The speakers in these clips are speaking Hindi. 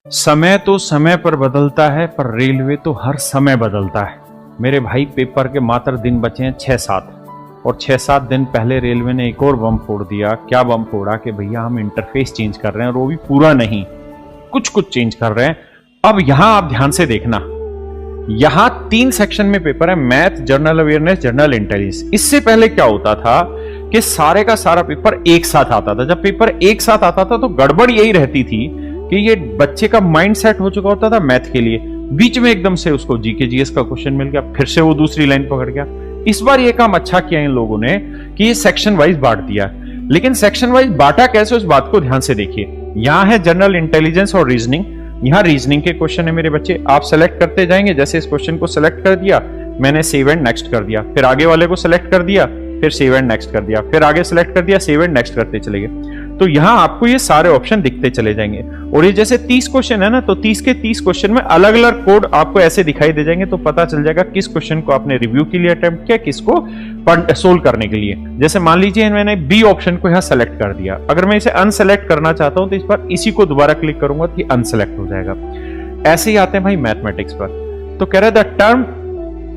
समय तो समय पर बदलता है, पर रेलवे तो हर समय बदलता है। मेरे भाई, पेपर के मात्र दिन बचे हैं 6-7 और 6-7 दिन पहले रेलवे ने एक और बम फोड़ दिया। क्या बम फोड़ा कि भैया हम इंटरफेस चेंज कर रहे हैं, और वो भी पूरा नहीं, कुछ कुछ चेंज कर रहे हैं। अब यहां आप ध्यान से देखना, यहां 3 सेक्शन में पेपर है, math, general awareness, general intelligence. इससे पहले क्या होता था कि सारे का सारा पेपर एक साथ आता था। जब पेपर एक साथ आता था तो गड़बड़ यही रहती थी कि ये बच्चे का माइंड सेट हो चुका होता था मैथ के लिए, बीच में एकदम से उसको जीके जीएस का क्वेश्चन मिल गया, फिर से वो दूसरी लाइन पकड़ गया। इस बार ये काम अच्छा किया इन लोगों ने कि ये सेक्शन वाइज बांट दिया। लेकिन सेक्शन वाइज बांटा कैसे, उस बात को ध्यान से देखिए। यहां है जनरल इंटेलिजेंस और रीजनिंग, यहां रीजनिंग के क्वेश्चन है मेरे बच्चे। आप सेलेक्ट करते जाएंगे, जैसे इस क्वेश्चन को सेलेक्ट कर दिया मैंने, सेव एंड नेक्स्ट कर दिया, फिर आगे वाले को सेलेक्ट कर दिया, फिर सेव एंड नेक्स्ट कर दिया, फिर आगे सेलेक्ट कर दिया, सेव एंड नेक्स्ट करते चले गए। तो यहां आपको ये सारे ऑप्शन दिखते चले जाएंगे। और ये जैसे 30 क्वेश्चन है ना, तो 30 के 30 क्वेश्चन में अलग अलग कोड आपको ऐसे दिखाई दे जाएंगे, तो पता चल जाएगा किस क्वेश्चन को आपने रिव्यू के लिए अटेम्प्ट किया, किसको सोल्व करने के लिए। जैसे मान लीजिए मैंने बी ऑप्शन को यहां सेलेक्ट कर दिया, अगर मैं इसे अनसेलेक्ट करना चाहता हूं तो इस बार इसी को दोबारा क्लिक करूंगा तो अनसेलेक्ट हो जाएगा। ऐसे ही आते हैं भाई मैथमेटिक्स पर, तो कह रहे द टर्म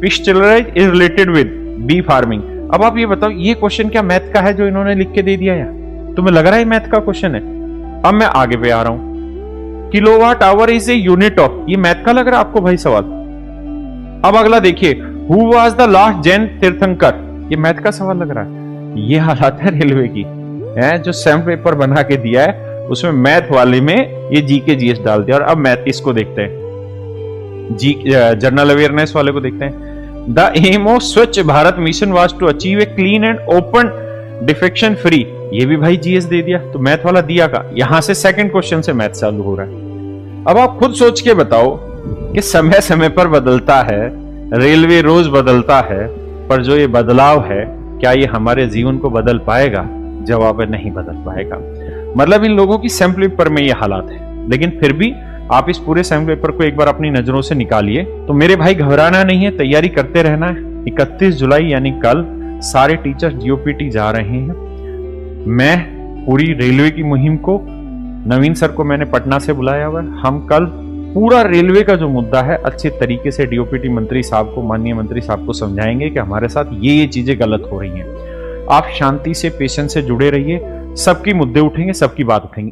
पिस्टलराइज is related with bee farming. अब आप ये बताओ, ये क्वेश्चन क्या मैथ का है जो इन्होंने लिख के दे दिया है? तुम्हें लग रहा है मैथ का क्वेश्चन है? अब मैं आगे पे आ रहा हूं, kilowatt hour is a unit of, ये मैथ का लग रहा है आपको भाई सवाल? अब अगला देखिए, who was the last Jain तीर्थंकर, ये मैथ का सवाल लग रहा है। ये हालात है रेलवे की, है जो सैम पेपर बना के दिया है उसमें मैथ वाले में ये जीके जीएस डाल दिया। और अब मैथ इसको देखते हैं, जनरल अवेयरनेस वाले को देखते हैं। The aim of Swachh Bharat Mission was to achieve a clean and open defecation free, ये भी भाई जीएस दे दिया। तो मैथ वाला दिया का, यहां से सेकंड क्वेश्चन से मैथ चालू हो रहा है। अब आप खुद सोच के बताओ कि समय समय पर बदलता है, रेलवे रोज बदलता है, पर जो ये बदलाव है क्या ये हमारे जीवन को बदल पाएगा? जवाब है नहीं बदल पाएगा। मतलब इन लोगों की सैम्पल पेपर में ये हालात है, लेकिन फिर भी आप इस पूरे सैम्पल पेपर को एक बार अपनी नजरों से निकालिए। तो मेरे भाई घबराना नहीं है, तैयारी करते रहना है। 31 जुलाई यानी कल सारे टीचर्स जीओपीटी जा रहे हैं। मैं पूरी रेलवे की मुहिम को, नवीन सर को मैंने पटना से बुलाया हुआ है। हम कल पूरा रेलवे का जो मुद्दा है अच्छे तरीके से डीओपीटी मंत्री साहब को, माननीय मंत्री साहब को समझाएंगे कि हमारे साथ ये चीजें गलत हो रही हैं। आप शांति से, पेशेंस से जुड़े रहिए, सबकी मुद्दे उठेंगे, सबकी बात उठेंगी।